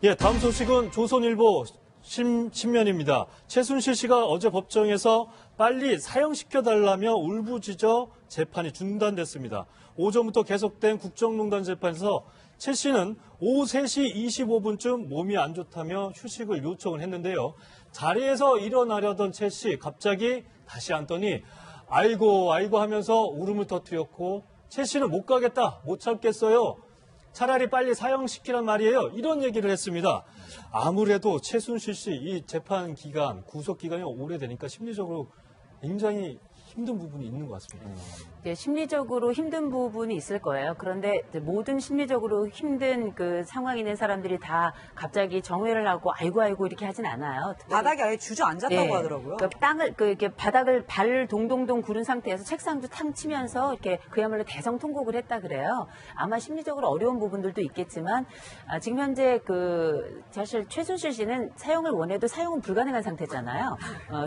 예, 다음 소식은 조선일보 신면입니다. 최순실 씨가 어제 법정에서 빨리 사형시켜달라며 울부짖어 재판이 중단됐습니다. 오전부터 계속된 국정농단 재판에서 최 씨는 오후 3시 25분쯤 몸이 안 좋다며 휴식을 요청을 했는데요. 자리에서 일어나려던 최 씨 갑자기 다시 앉더니 아이고 하면서 울음을 터뜨렸고 최 씨는 못 가겠다, 못 참겠어요. 차라리 빨리 사형시키란 말이에요. 이런 얘기를 했습니다. 아무래도 최순실 씨 이 재판 기간, 구속 기간이 오래되니까 심리적으로 굉장히 힘든 부분이 있는 것 같습니다. 네, 심리적으로 힘든 부분이 있을 거예요. 그런데 모든 심리적으로 힘든 그 상황에 있는 사람들이 다 갑자기 정회를 하고 아이고 이렇게 하진 않아요. 바닥에 아예 주저앉았다고 네, 하더라고요. 그 땅을 이렇게 바닥을 발을 동동동 구른 상태에서 책상도 탕 치면서 이렇게 그야말로 대성통곡을 했다 그래요. 아마 심리적으로 어려운 부분들도 있겠지만 지금 현재 사실 최순실 씨는 사형을 원해도 사형은 불가능한 상태잖아요.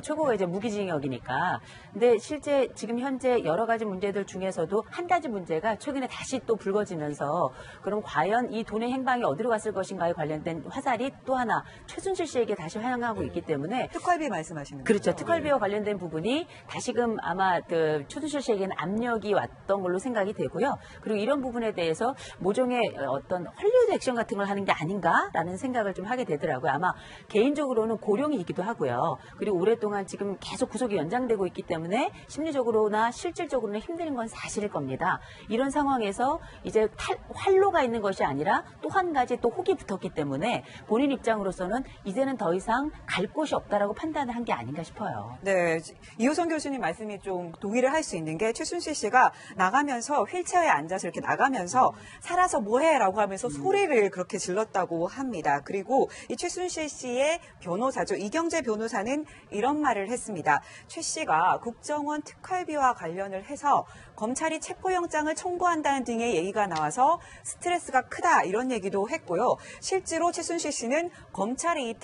최고가 이제 무기징역이니까. 근데 실제 지금 현재 여러 가지 문제들 중에서도 한 가지 문제가 최근에 다시 또 불거지면서 그럼 과연 이 돈의 행방이 어디로 갔을 것인가에 관련된 화살이 또 하나 최순실 씨에게 다시 향하고 있기 때문에 특활비 말씀하시는 거죠? 그렇죠. 특활비와 관련된 부분이 다시금 아마 최순실 씨에게는 압력이 왔던 걸로 생각이 되고요. 그리고 이런 부분에 대해서 모종의 어떤 헐리우드 액션 같은 걸 하는 게 아닌가라는 생각을 좀 하게 되더라고요. 아마 개인적으로는 고령이기도 하고요. 그리고 오랫동안 지금 계속 구속이 연장되고 있기 때문에 심리적으로나 실질적으로는 힘든 건 사실일 겁니다. 이런 상황에서 이제 활로가 있는 것이 아니라 또 한 가지 또 혹이 붙었기 때문에 본인 입장으로서는 이제는 더 이상 갈 곳이 없다라고 판단을 한 게 아닌가 싶어요. 네, 이호선 교수님 말씀이 좀 동의를 할 수 있는 게 최순실 씨가 나가면서 휠체어에 앉아서 이렇게 나가면서 살아서 뭐해라고 하면서 소리를 그렇게 질렀다고 합니다. 그리고 이 최순실 씨의 변호사죠. 이경재 변호사는 이런 말을 했습니다. 최 씨가 국정원 특활비와 관련을 해서 검찰이 체포영장을 청구한다는 등의 얘기가 나와서 스트레스가 크다 이런 얘기도 했고요. 실제로 최순실 씨는 검찰이 이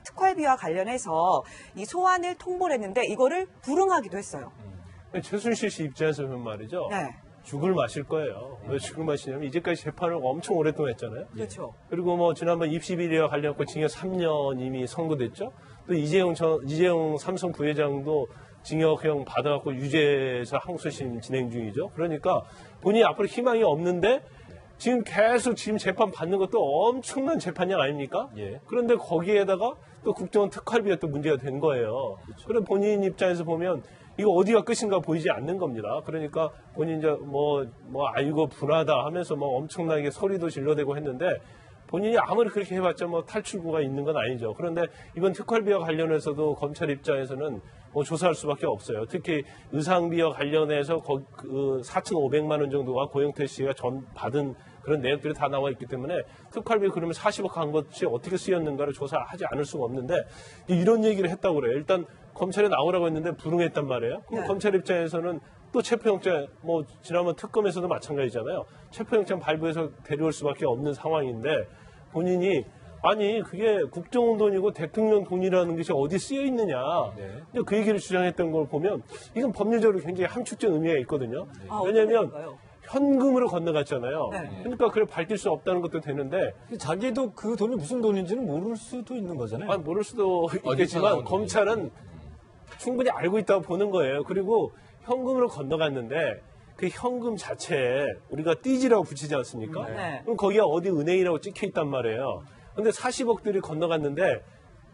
특활비와 관련해서 이 소환을 통보를 했는데 이거를 불응하기도 했어요. 최순실 씨 입장에서 보면 말이죠. 네. 죽을 마실 거예요. 왜 죽을 마시냐면 이제까지 재판을 엄청 오랫동안 했잖아요. 그렇죠. 그리고 지난번 입시 비리와 관련해서 징역 3년 이미 선고됐죠. 또 이재용 삼성 부회장도 징역형 받아갖고 유죄에서 항소심 진행 중이죠. 그러니까 본인이 앞으로 희망이 없는데 지금 계속 재판 받는 것도 엄청난 재판량 아닙니까? 예. 그런데 거기에다가 또 국정원 특활비가 또 문제가 된 거예요. 그렇죠. 그럼 본인 입장에서 보면 이거 어디가 끝인가 보이지 않는 겁니다. 그러니까 본인 이제 아이고 분하다 하면서 엄청나게 소리도 질러대고 했는데 본인이 아무리 그렇게 해봤자 탈출구가 있는 건 아니죠. 그런데 이번 특활비와 관련해서도 검찰 입장에서는 조사할 수밖에 없어요. 특히 의상비와 관련해서 4,500만 원 정도가 고영태 씨가 받은 그런 내역들이 다 나와 있기 때문에 특활비 그러면 40억 간 것이 어떻게 쓰였는가를 조사하지 않을 수가 없는데 이런 얘기를 했다고 그래요. 일단 검찰에 나오라고 했는데 불응했단 말이에요. 그럼 네. 검찰 입장에서는 또 체포영장, 지난번 특검에서도 마찬가지잖아요. 체포영장 발부해서 데려올 수밖에 없는 상황인데 본인이 아니 그게 국정원 돈이고 대통령 돈이라는 것이 어디 쓰여 있느냐. 네. 근데 그 얘기를 주장했던 걸 보면 이건 법률적으로 굉장히 함축적 의미가 있거든요. 왜냐하면 현금으로 건너갔잖아요. 네. 그러니까 그걸 밝힐 수 없다는 것도 되는데 자기도 그 돈이 무슨 돈인지는 모를 수도 있는 거잖아요. 모를 수도 있겠지만 나오는 검찰은 충분히 알고 있다고 보는 거예요. 그리고 현금으로 건너갔는데 그 현금 자체에 우리가 띠지라고 붙이지 않습니까? 네. 그럼 거기가 어디 은행이라고 찍혀 있단 말이에요. 근데 40억들이 건너갔는데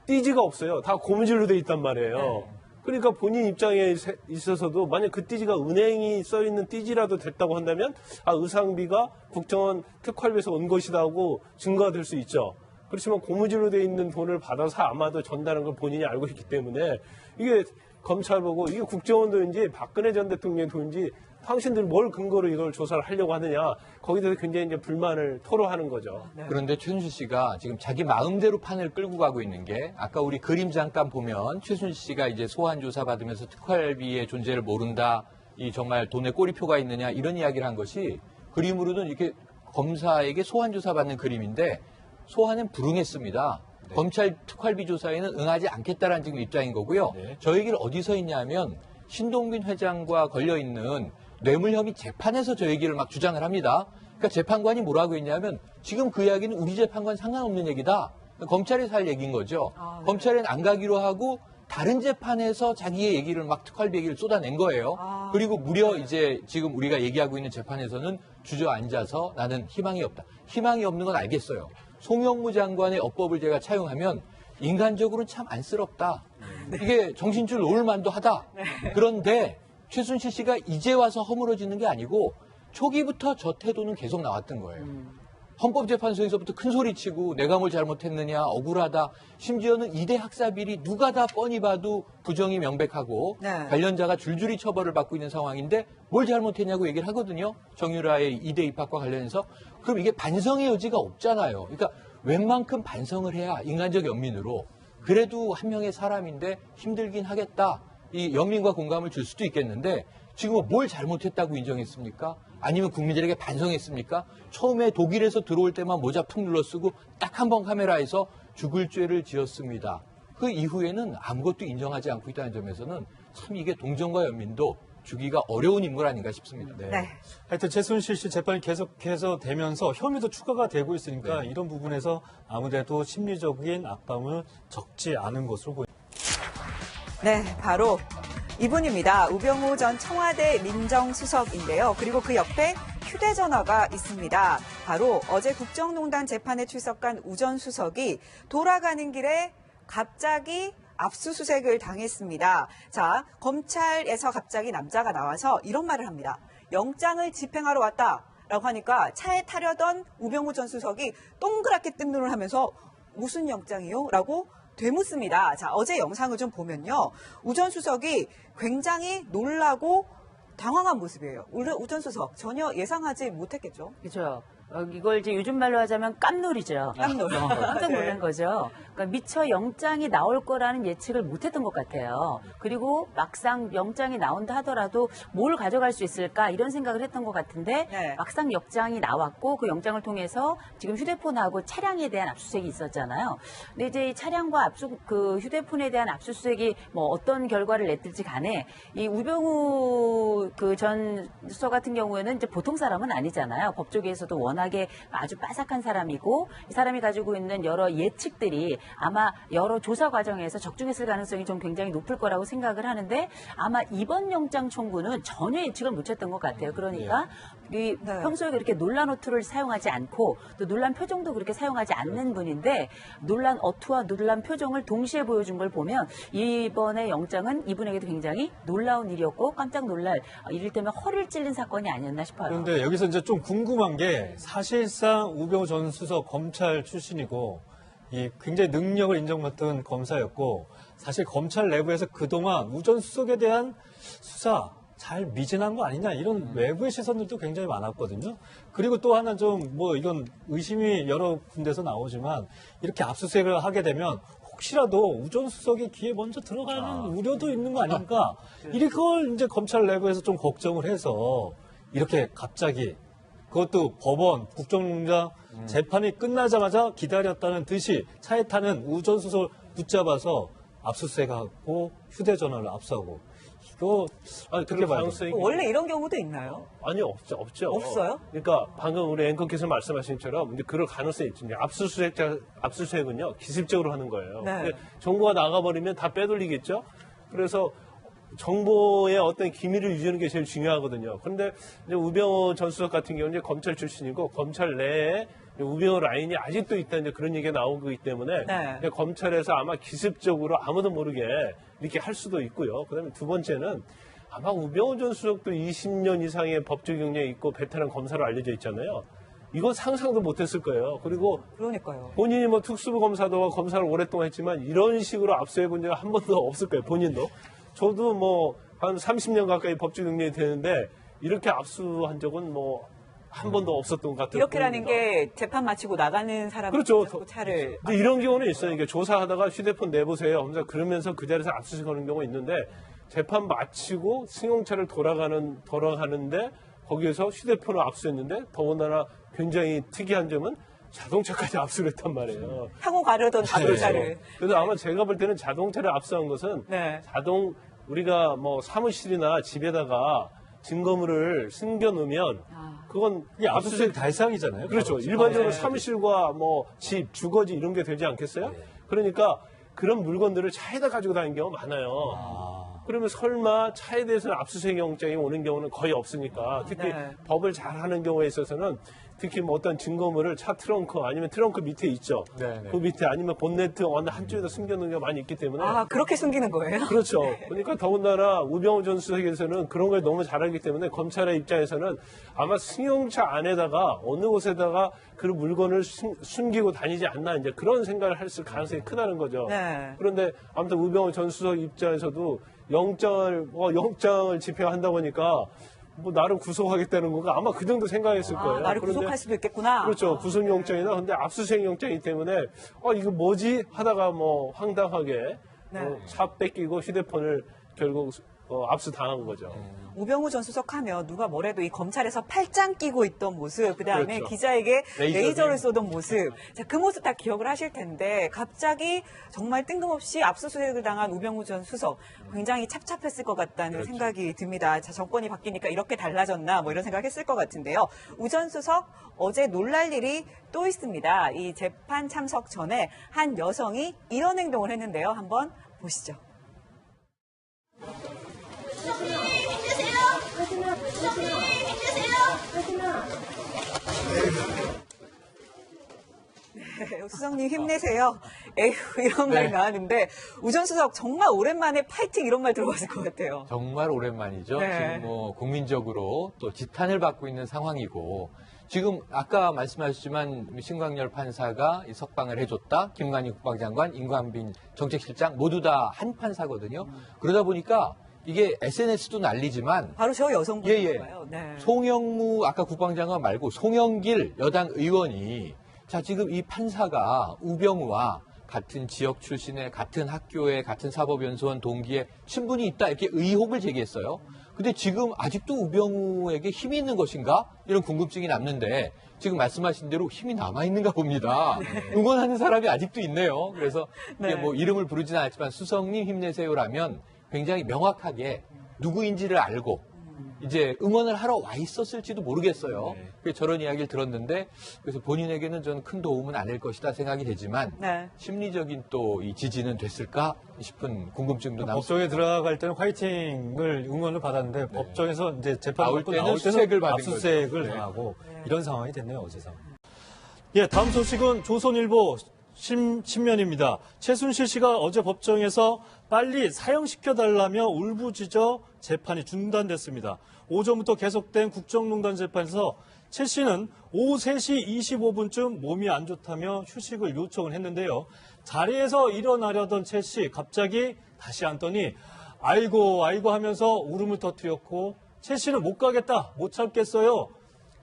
띠지가 없어요. 다 고무줄로 돼 있단 말이에요. 네. 그러니까 본인 입장에 있어서도 만약 그 띠지가 은행이 써 있는 띠지라도 됐다고 한다면 의상비가 국정원 특활비에서 온 것이다 하고 증거가 될 수 있죠. 그렇지만 고무줄로 돼 있는 돈을 받아서 아마도 전달한 걸 본인이 알고 있기 때문에 이게 검찰 보고 이게 국정원 돈인지 박근혜 전 대통령의 돈인지 당신들 뭘 근거로 이걸 조사를 하려고 하느냐 거기에 대해서 굉장히 이제 불만을 토로하는 거죠. 그런데 최순실 씨가 지금 자기 마음대로 판을 끌고 가고 있는 게 아까 우리 그림 잠깐 보면 최순실 씨가 이제 소환 조사 받으면서 특활비의 존재를 모른다. 이 정말 돈에 꼬리표가 있느냐 이런 이야기를 한 것이 그림으로는 이렇게 검사에게 소환 조사 받는 그림인데 소환은 불응했습니다. 네. 검찰 특활비 조사에는 응하지 않겠다라는 지금 입장인 거고요. 네. 저 얘기를 어디서 했냐면 신동빈 회장과 걸려있는 뇌물 혐의 재판에서 저 얘기를 막 주장을 합니다. 그러니까 재판관이 뭐라고 했냐면 지금 그 이야기는 우리 재판관 상관없는 얘기다. 검찰에서 할 얘기인 거죠. 검찰엔 안 가기로 하고 다른 재판에서 자기의 얘기를 막 특활비 얘기를 쏟아낸 거예요. 그리고 무려 이제 지금 우리가 얘기하고 있는 재판에서는 주저앉아서 나는 희망이 없다. 희망이 없는 건 알겠어요. 송영무 장관의 어법을 제가 차용하면 인간적으로는 참 안쓰럽다. 이게 정신줄 놓을 만도 하다. 그런데 최순실 씨가 이제 와서 허물어지는 게 아니고 초기부터 저 태도는 계속 나왔던 거예요. 헌법재판소에서부터 큰 소리치고 내가 뭘 잘못했느냐, 억울하다. 심지어는 이대 학사비리 누가 다 뻔히 봐도 부정이 명백하고 네. 관련자가 줄줄이 처벌을 받고 있는 상황인데 뭘 잘못했냐고 얘기를 하거든요. 정유라의 이대 입학과 관련해서. 그럼 이게 반성의 여지가 없잖아요. 그러니까 웬만큼 반성을 해야 인간적 연민으로 그래도 한 명의 사람인데 힘들긴 하겠다. 이 연민과 공감을 줄 수도 있겠는데 지금 뭘 잘못했다고 인정했습니까? 아니면 국민들에게 반성했습니까? 처음에 독일에서 들어올 때만 모자 푹 눌러쓰고 딱 한 번 카메라에서 죽을 죄를 지었습니다. 그 이후에는 아무것도 인정하지 않고 있다는 점에서는 참 이게 동정과 연민도 주기가 어려운 인물 아닌가 싶습니다. 네. 하여튼 최순실 씨 재판이 계속해서 되면서 혐의도 추가가 되고 있으니까 이런 부분에서 아무래도 심리적인 압박은 적지 않은 것으로 보입니다. 네, 바로 이분입니다. 우병우 전 청와대 민정수석인데요. 그리고 그 옆에 휴대전화가 있습니다. 바로 어제 국정농단 재판에 출석한 우 전 수석이 돌아가는 길에 갑자기 압수수색을 당했습니다. 자, 검찰에서 갑자기 남자가 나와서 이런 말을 합니다. 영장을 집행하러 왔다라고 하니까 차에 타려던 우병우 전 수석이 동그랗게 뜬 눈을 하면서 무슨 영장이요? 라고 되묻습니다. 자, 어제 영상을 좀 보면요. 우 전 수석이 굉장히 놀라고 당황한 모습이에요. 우 전 수석 전혀 예상하지 못했겠죠. 그렇죠. 이걸 이제 요즘 말로 하자면 깜놀이죠. 깜놀. 깜짝 놀란 거죠. 그러니까 미처 영장이 나올 거라는 예측을 못했던 것 같아요. 그리고 막상 영장이 나온다 하더라도 뭘 가져갈 수 있을까 이런 생각을 했던 것 같은데 네. 막상 영장이 나왔고 그 영장을 통해서 지금 휴대폰하고 차량에 대한 압수수색이 있었잖아요. 근데 이제 이 차량과 그 휴대폰에 대한 압수수색이 뭐 어떤 결과를 냈을지 간에 이 우병우 그 전 수석 같은 경우에는 이제 보통 사람은 아니잖아요. 법조계에서도 워낙에 아주 빠삭한 사람이고 이 사람이 가지고 있는 여러 예측들이 아마 여러 조사 과정에서 적중했을 가능성이 좀 굉장히 높을 거라고 생각을 하는데 아마 이번 영장 청구는 전혀 예측을 못했던 것 같아요. 그러니까 이 평소에 그렇게 논란 어투를 사용하지 않고 또 논란 표정도 그렇게 사용하지 않는 분인데 논란 어투와 논란 표정을 동시에 보여준 걸 보면 이번의 영장은 이분에게도 굉장히 놀라운 일이었고 깜짝 놀랄 이를테면 허를 찔린 사건이 아니었나 싶어요. 그런데 여기서 이제 좀 궁금한 게 사실상 우병우 전 수석 검찰 출신이고 이 굉장히 능력을 인정받던 검사였고 사실 검찰 내부에서 그동안 우 전 수석에 대한 수사 잘 미진한 거 아니냐 이런 외부의 시선들도 굉장히 많았거든요. 그리고 또 하나 좀 뭐 이건 의심이 여러 군데서 나오지만 이렇게 압수수색을 하게 되면 혹시라도 우 전 수석의 귀에 먼저 들어가는 우려도 있는 거 아닙니까? 이걸 이제 검찰 내부에서 좀 걱정을 해서 이렇게 갑자기 그것도 법원, 국정농단 재판이 끝나자마자 기다렸다는 듯이 차에 타는 우 전 수석을 붙잡아서 압수수색하고 휴대전화를 압수하고 이거 어떻게 봐요? 원래 이런 경우도 있나요? 아니 없죠. 없어요? 그러니까 방금 우리 앵커께서 말씀하신 것처럼 이제 그럴 가능성이 있죠. 압수수색은요 기습적으로 하는 거예요. 네. 근데 정보가 나가버리면 다 빼돌리겠죠. 그래서 정보의 어떤 기밀을 유지하는 게 제일 중요하거든요. 그런데 이제 우병우 전 수석 같은 경우는 이제 검찰 출신이고 검찰 내에 우병우 라인이 아직도 있다 이제 그런 얘기가 나온 거기 때문에 네. 검찰에서 아마 기습적으로 아무도 모르게 이렇게 할 수도 있고요. 그다음에 두 번째는 아마 우병우 전 수석도 20년 이상의 법조 경력이 있고 베테랑 검사로 알려져 있잖아요. 이건 상상도 못했을 거예요. 그리고 그러니까요. 본인이 뭐 특수부 검사도 검사를 오랫동안 했지만 이런 식으로 압수해 본 적은 한 번도 없을 거예요. 본인도. 저도 뭐 한 30년 가까이 법조 경력이 되는데 이렇게 압수한 적은 뭐 한 번도 없었던 것 같아요. 이렇게라는 게 재판 마치고 나가는 사람이 그렇죠. 자꾸 차를 근데 이런 경우는 있어요. 이게 조사하다가 휴대폰 내보세요. 하면서 그러면서 그 자리에서 압수수색하는 경우가 있는데 재판 마치고 승용차를 돌아가는데 거기에서 휴대폰을 압수했는데 더군다나 굉장히 특이한 점은 자동차까지 압수를 했단 말이에요. 타고 가려던 자동차를. 그래서 아마 제가 볼 때는 자동차를 압수한 것은 네. 우리가 뭐 사무실이나 집에다가 증거물을 숨겨놓으면 그건 이게 압수수색 대상이잖아요. 그렇죠. 바로. 일반적으로 사무실과 뭐 집, 주거지 이런 게 되지 않겠어요? 그러니까 그런 물건들을 차에다 가지고 다니는 경우가 많아요. 그러면 설마 차에 대해서는 압수수색 영장이 오는 경우는 거의 없으니까 특히 네. 법을 잘하는 경우에 있어서는 특히 뭐 어떤 증거물을 차 트렁크 아니면 트렁크 밑에 있죠. 네네. 그 밑에 아니면 본네트 어느 한쪽에다 숨겨놓는 경우가 많이 있기 때문에 아, 그렇게 숨기는 거예요? 그렇죠. 그러니까 더군다나 우병우 전 수석에서는 그런 걸 너무 잘하기 때문에 검찰의 입장에서는 아마 승용차 안에다가 어느 곳에다가 그 물건을 숨기고 다니지 않나 이제 그런 생각을 했을 가능성이 크다는 거죠. 네. 그런데 아무튼 우병우 전 수석 입장에서도 영장을 집행한다고 하니까 뭐 나름 구속하겠다는 건가 아마 그 정도 생각했을 거예요. 나를 그런데 구속할 수도 있겠구나. 그렇죠. 구속영장이나 근데 압수수색 영장이기 때문에 이거 뭐지 하다가 뭐 황당하게 네. 차 뺏기고 휴대폰을 결국 압수당한 거죠. 우병우 전 수석하면 누가 뭐래도 이 검찰에서 팔짱 끼고 있던 모습, 그다음에 그렇죠. 기자에게 레이저빔. 레이저를 쏘던 모습, 자, 그 모습 다 기억을 하실 텐데 갑자기 정말 뜬금없이 압수수색을 당한 우병우 전 수석 굉장히 찹찹했을 것 같다는 그렇죠. 생각이 듭니다. 자, 정권이 바뀌니까 이렇게 달라졌나 뭐 이런 생각했을 것 같은데요. 우 전 수석 어제 놀랄 일이 또 있습니다. 이 재판 참석 전에 한 여성이 이런 행동을 했는데요. 한번 보시죠. 네, 수석님 힘내세요. 에휴 이런 말 나왔는데 우 전 수석 정말 오랜만에 파이팅 이런 말 들어봤을 것 같아요. 정말 오랜만이죠. 네. 지금 뭐 국민적으로 또 지탄을 받고 있는 상황이고 지금 아까 말씀하셨지만 신광열 판사가 이 석방을 해줬다. 김관희 국방장관, 임관빈 정책실장 모두 다 한 판사거든요. 그러다 보니까 이게 SNS도 난리지만 바로 저 예, 예. 여성분인가요? 네. 송영무 아까 국방장관 말고 송영길 여당 의원이 자 지금 이 판사가 우병우와 같은 지역 출신의 같은 학교에 같은 사법연수원 동기에 친분이 있다 이렇게 의혹을 제기했어요. 근데 지금 아직도 우병우에게 힘이 있는 것인가 이런 궁금증이 남는데 지금 말씀하신 대로 힘이 남아 있는가 봅니다. 응원하는 사람이 아직도 있네요. 그래서 이게 네. 뭐 이름을 부르지는 않았지만 수석님 힘내세요라면 굉장히 명확하게 누구인지를 알고 이제 응원을 하러 와 있었을지도 모르겠어요. 그래서 저런 이야기를 들었는데 그래서 본인에게는 저는 큰 도움은 안 될 것이다 생각이 되지만 네. 심리적인 또 이 지지는 됐을까 싶은 궁금증도 남습니다. 법정에 들어갈 때는 화이팅을 응원을 받았는데 법정에서 이제 재판 나올 받고 때는 나올 때는 수색을 받은 압수수색을 거죠. 네. 당하고 이런 상황이 됐네요 어제상. 예, 다음 소식은 조선일보 신면입니다. 최순실 씨가 어제 법정에서 빨리 사형시켜달라며 울부짖어 재판이 중단됐습니다. 오전부터 계속된 국정농단 재판에서 최 씨는 오후 3시 25분쯤 몸이 안 좋다며 휴식을 요청을 했는데요. 자리에서 일어나려던 최 씨 갑자기 다시 앉더니 아이고 하면서 울음을 터뜨렸고 최 씨는 못 가겠다, 못 참겠어요.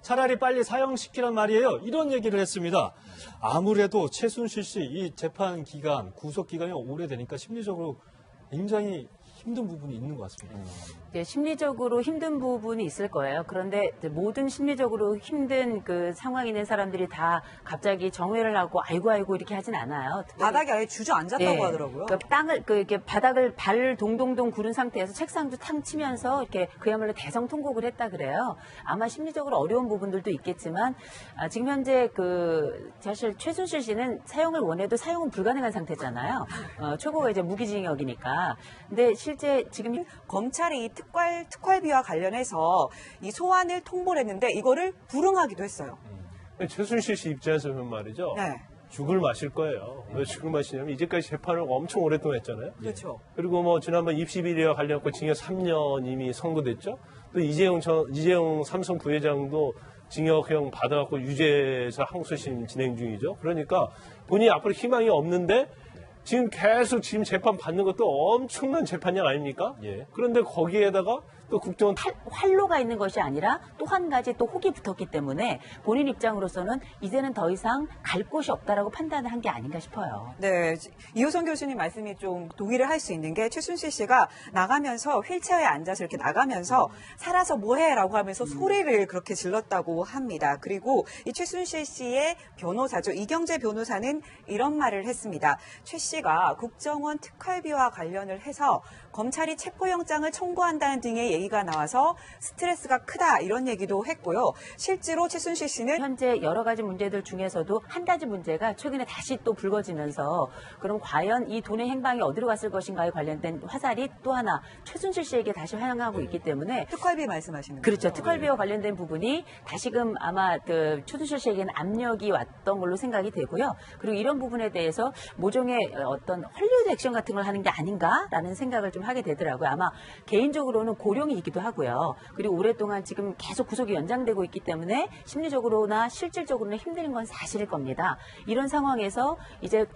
차라리 빨리 사형시키란 말이에요. 이런 얘기를 했습니다. 아무래도 최순실 씨 이 재판 기간, 구속 기간이 오래되니까 심리적으로 굉장히 힘든 부분이 있는 것 같습니다. 이제 심리적으로 힘든 부분이 있을 거예요. 그런데 이제 모든 심리적으로 힘든 그 상황에 있는 사람들이 다 갑자기 정회를 하고 아이고 이렇게 하진 않아요. 특별히 바닥에 아예 주저앉았다고 예. 하더라고요. 그러니까 땅을 이렇게 바닥을 발을 동동동 구른 상태에서 책상도 탕 치면서 이렇게 그야말로 대성통곡을 했다 그래요. 아마 심리적으로 어려운 부분들도 있겠지만 지금 현재 그 사실 최순실 씨는 사형을 원해도 사형은 불가능한 상태잖아요. 최고가 이제 무기징역이니까. 근데 실제 지금 검찰이 이 특활비와 관련해서 이 소환을 통보를 했는데 이거를 불응하기도 했어요. 최순실 씨 입장에서 보면 말이죠. 네. 죽을 마실 거예요. 왜 죽을 마시냐면 이제까지 재판을 엄청 오랫동안 했잖아요. 그렇죠. 그리고 뭐 지난번 입시 비리와 관련해서 징역 3년 이미 선고됐죠. 또 이재용 삼성 부회장도 징역형 받아갖고 유죄에서 항소심 진행 중이죠. 그러니까 본인이 앞으로 희망이 없는데 지금 계속 지금 재판 받는 것도 엄청난 재판량 아닙니까? 예. 그런데 거기에다가 또 국정원 활로가 있는 것이 아니라 또 한 가지 또 혹이 붙었기 때문에 본인 입장으로서는 이제는 더 이상 갈 곳이 없다라고 판단을 한 게 아닌가 싶어요. 네, 이호선 교수님 말씀이 좀 동의를 할 수 있는 게 최순실 씨가 나가면서 휠체어에 앉아서 이렇게 나가면서 살아서 뭐해라고 하면서 소리를 그렇게 질렀다고 합니다. 그리고 이 최순실 씨의 변호사죠. 이경재 변호사는 이런 말을 했습니다. 최 씨가 국정원 특활비와 관련을 해서 검찰이 체포영장을 청구한다는 등의 얘기가 나와서 스트레스가 크다 이런 얘기도 했고요. 실제로 최순실 씨는 현재 여러 가지 문제들 중에서도 한 가지 문제가 최근에 다시 또 불거지면서 그럼 과연 이 돈의 행방이 어디로 갔을 것인가에 관련된 화살이 또 하나 최순실 씨에게 다시 향하고 있기 때문에 특활비 말씀하시는 그렇죠. 거죠? 특활비와 관련된 부분이 다시금 아마 그 최순실 씨에게는 압력이 왔던 걸로 생각이 되고요. 그리고 이런 부분에 대해서 모종의 어떤 헐리우드 액션 같은 걸 하는 게 아닌가라는 생각을 좀 하게 되더라고요. 아마 개인적으로는 고령이기도 하고요. 그리고 오랫동안 지금 계속 구속이 연장되고 있기 때문에 심리적으로나 실질적으로는 힘든 건 사실일 겁니다. 이런 상황에서 이제